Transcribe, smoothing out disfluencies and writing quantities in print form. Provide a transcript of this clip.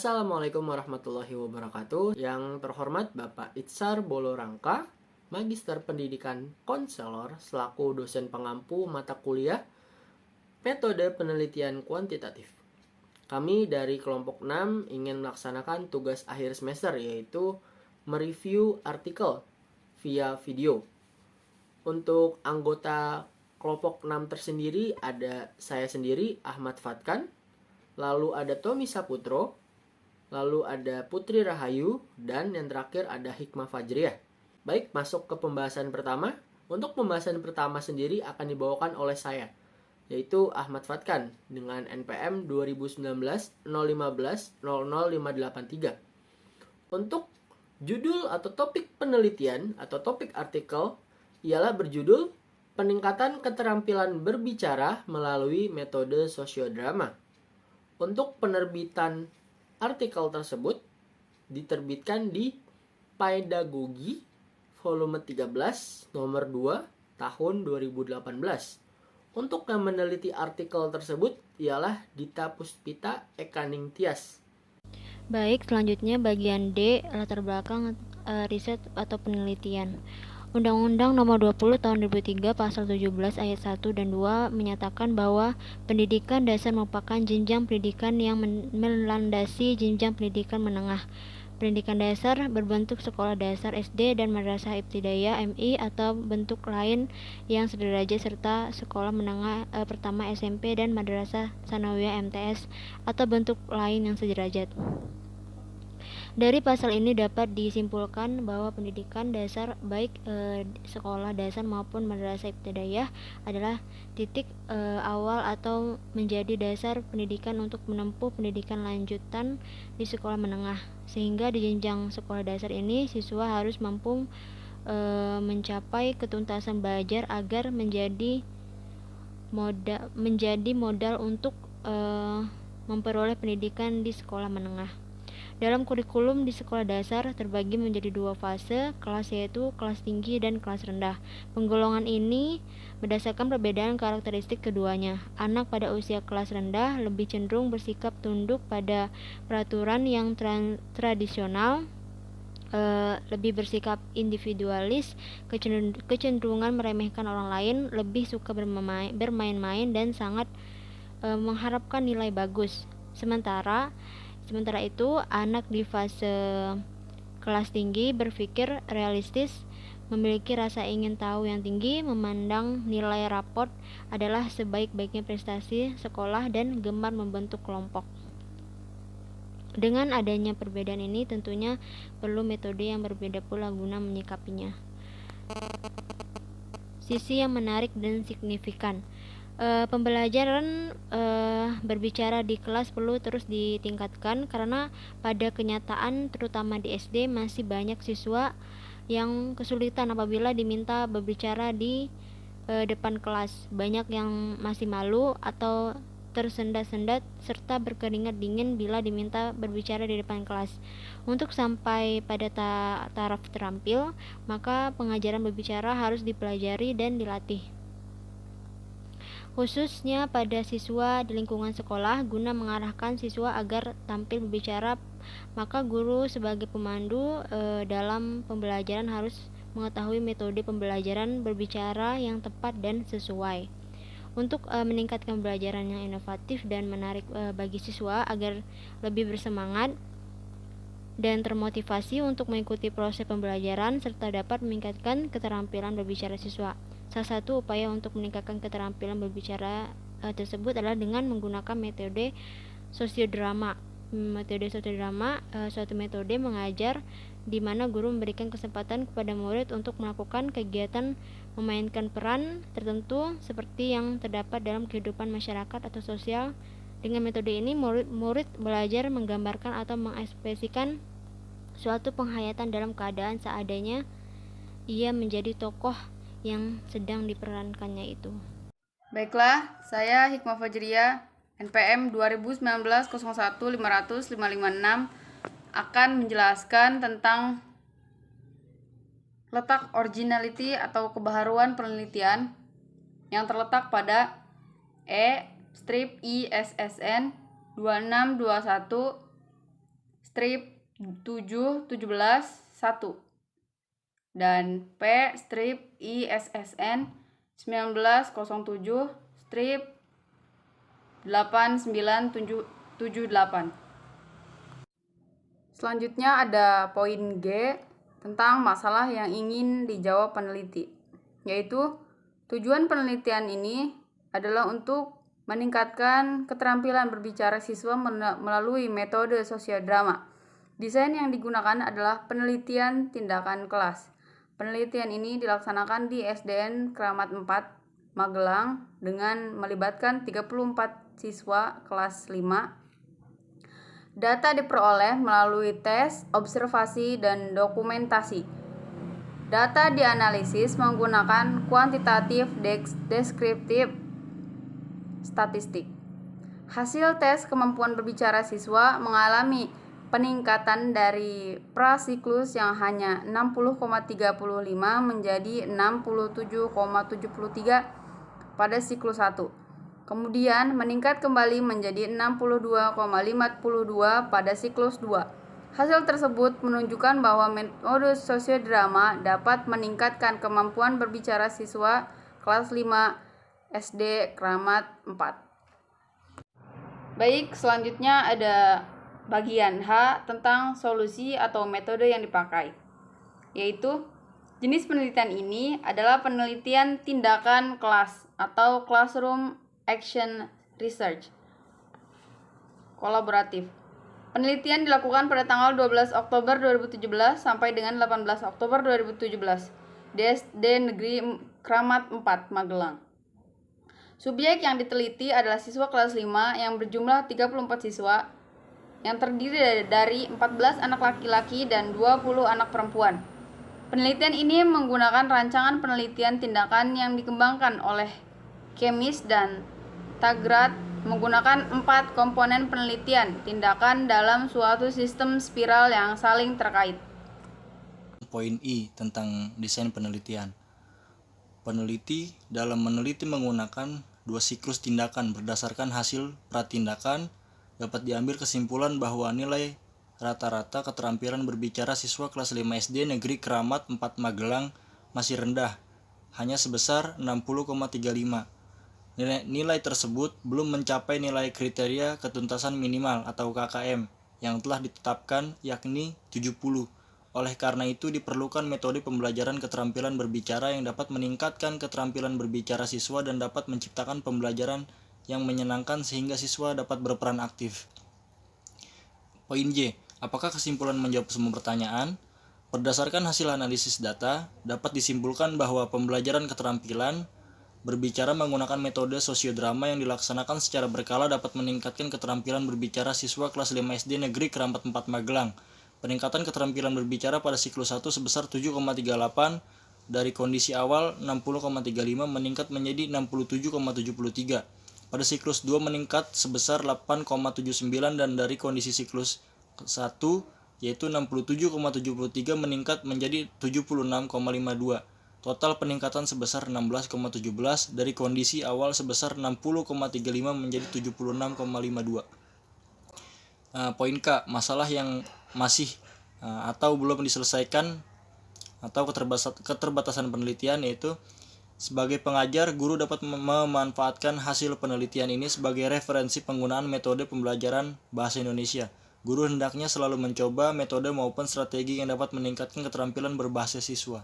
Assalamualaikum warahmatullahi wabarakatuh. Yang terhormat Bapak Itsar Bolorangka, Magister Pendidikan Konselor selaku dosen pengampu mata kuliah Metode Penelitian Kuantitatif. Kami dari kelompok 6 ingin melaksanakan tugas akhir semester, yaitu mereview artikel via video. Untuk anggota kelompok 6 tersendiri ada saya sendiri, Ahmad Fatkan, lalu ada Tommy Saputro, lalu ada Putri Rahayu, dan yang terakhir ada Hikmah Fajriah. Baik, masuk ke pembahasan pertama. Untuk pembahasan pertama sendiri akan dibawakan oleh saya, yaitu Ahmad Fatkan dengan NPM 2019-015-00583. Untuk judul atau topik penelitian atau topik artikel ialah berjudul Peningkatan Keterampilan Berbicara Melalui Metode Sosiodrama. Untuk penerbitan artikel tersebut diterbitkan di Pedagogi volume 13 nomor 2 tahun 2018. Untuk yang meneliti artikel tersebut ialah Dita Puspita Ekaning Tias. Baik, selanjutnya bagian D, latar belakang riset atau penelitian. Undang-Undang Nomor 20 Tahun 2003 Pasal 17 Ayat 1 dan 2 menyatakan bahwa pendidikan dasar merupakan jenjang pendidikan yang melandasi jenjang pendidikan menengah. Pendidikan dasar berbentuk sekolah dasar SD dan madrasah ibtidaiyah MI atau bentuk lain yang sederajat serta sekolah menengah pertama SMP dan madrasah sanawiyah MTS atau bentuk lain yang sederajat. Dari pasal ini dapat disimpulkan bahwa pendidikan dasar baik sekolah dasar maupun madrasah ibtidaiyah adalah titik awal atau menjadi dasar pendidikan untuk menempuh pendidikan lanjutan di sekolah menengah. Sehingga di jenjang sekolah dasar ini siswa harus mampu mencapai ketuntasan belajar agar menjadi modal untuk memperoleh pendidikan di sekolah menengah. Dalam kurikulum di sekolah dasar terbagi menjadi dua fase kelas, yaitu kelas tinggi dan kelas rendah. Penggolongan ini berdasarkan perbedaan karakteristik keduanya. Anak pada usia kelas rendah lebih cenderung bersikap tunduk pada peraturan yang tradisional, lebih bersikap individualis, kecenderungan meremehkan orang lain, lebih suka bermain-main dan sangat mengharapkan nilai bagus. Sementara itu, anak di fase kelas tinggi berpikir realistis, memiliki rasa ingin tahu yang tinggi, memandang nilai raport adalah sebaik-baiknya prestasi sekolah dan gemar membentuk kelompok. Dengan adanya perbedaan ini tentunya perlu metode yang berbeda pula guna menyikapinya. Sisi yang menarik dan signifikan. Pembelajaran berbicara di kelas perlu terus ditingkatkan karena pada kenyataan terutama di SD masih banyak siswa yang kesulitan apabila diminta berbicara di depan kelas. Banyak yang masih malu atau tersendat-sendat serta berkeringat dingin bila diminta berbicara di depan kelas. Untuk sampai pada taraf terampil, maka pengajaran berbicara harus dipelajari dan dilatih, khususnya pada siswa di lingkungan sekolah. Guna mengarahkan siswa agar tampil berbicara, maka guru sebagai pemandu dalam pembelajaran harus mengetahui metode pembelajaran berbicara yang tepat dan sesuai. Untuk meningkatkan pembelajaran yang inovatif dan menarik bagi siswa agar lebih bersemangat dan termotivasi untuk mengikuti proses pembelajaran serta dapat meningkatkan keterampilan berbicara siswa. Salah satu upaya untuk meningkatkan keterampilan berbicara tersebut adalah dengan menggunakan metode sosiodrama. Metode sosiodrama suatu metode mengajar di mana guru memberikan kesempatan kepada murid untuk melakukan kegiatan memainkan peran tertentu seperti yang terdapat dalam kehidupan masyarakat atau sosial. Dengan metode ini murid belajar menggambarkan atau mengekspresikan suatu penghayatan dalam keadaan seadanya ia menjadi tokoh yang sedang diperankannya itu. Baiklah, saya Hikmah Fajriah, NPM 2019-01-500-556 akan menjelaskan tentang letak originality atau kebaharuan penelitian yang terletak pada E/ISSN 2621 strip 717 1 dan P strip ISSN 1907 strip 8978. Selanjutnya ada poin G tentang masalah yang ingin dijawab peneliti, yaitu tujuan penelitian ini adalah untuk meningkatkan keterampilan berbicara siswa melalui metode sosiodrama. Desain yang digunakan adalah penelitian tindakan kelas. Penelitian ini dilaksanakan di SDN Kramat 4, Magelang dengan melibatkan 34 siswa kelas 5. Data diperoleh melalui tes, observasi, dan dokumentasi. Data dianalisis menggunakan kuantitatif deskriptif statistik. Hasil tes kemampuan berbicara siswa mengalami peningkatan dari prasiklus yang hanya 60,35 menjadi 67,73 pada siklus 1. Kemudian meningkat kembali menjadi 62,52 pada siklus 2. Hasil tersebut menunjukkan bahwa metode sosiodrama dapat meningkatkan kemampuan berbicara siswa kelas 5 SD Kramat 4. Baik, selanjutnya ada bagian H tentang solusi atau metode yang dipakai, yaitu jenis penelitian ini adalah penelitian tindakan kelas atau classroom action research kolaboratif. Penelitian dilakukan pada tanggal 12 Oktober 2017 sampai dengan 18 Oktober 2017 di SD Negeri Kramat 4, Magelang. Subjek yang diteliti adalah siswa kelas 5 yang berjumlah 34 siswa yang terdiri dari 14 anak laki-laki dan 20 anak perempuan. Penelitian ini menggunakan rancangan penelitian tindakan yang dikembangkan oleh Kemis dan Taggart menggunakan 4 komponen penelitian tindakan dalam suatu sistem spiral yang saling terkait. Poin I tentang desain penelitian. Peneliti dalam meneliti menggunakan 2 siklus tindakan berdasarkan hasil pratindakan dapat diambil kesimpulan bahwa nilai rata-rata keterampilan berbicara siswa kelas 5 SD Negeri Kramat 4 Magelang masih rendah, hanya sebesar 60,35. Nilai tersebut belum mencapai nilai kriteria ketuntasan minimal atau KKM yang telah ditetapkan, yakni 70. Oleh karena itu diperlukan metode pembelajaran keterampilan berbicara yang dapat meningkatkan keterampilan berbicara siswa dan dapat menciptakan pembelajaran yang menyenangkan sehingga siswa dapat berperan aktif. Poin J. Apakah kesimpulan menjawab semua pertanyaan? Berdasarkan hasil analisis data, dapat disimpulkan bahwa pembelajaran keterampilan berbicara menggunakan metode sosiodrama yang dilaksanakan secara berkala dapat meningkatkan keterampilan berbicara siswa kelas 5 SD Negeri Kramat 4 Magelang. Peningkatan keterampilan berbicara pada siklus 1 sebesar 7,38 dari kondisi awal 60,35 meningkat menjadi 67,73. Pada siklus 2 meningkat sebesar 8,79 dan dari kondisi siklus 1 yaitu 67,73 meningkat menjadi 76,52. Total peningkatan sebesar 16,17 dari kondisi awal sebesar 60,35 menjadi 76,52. Poin K, masalah yang masih atau belum diselesaikan atau keterbatasan penelitian, yaitu sebagai pengajar, guru dapat memanfaatkan hasil penelitian ini sebagai referensi penggunaan metode pembelajaran bahasa Indonesia. Guru hendaknya selalu mencoba metode maupun strategi yang dapat meningkatkan keterampilan berbahasa siswa.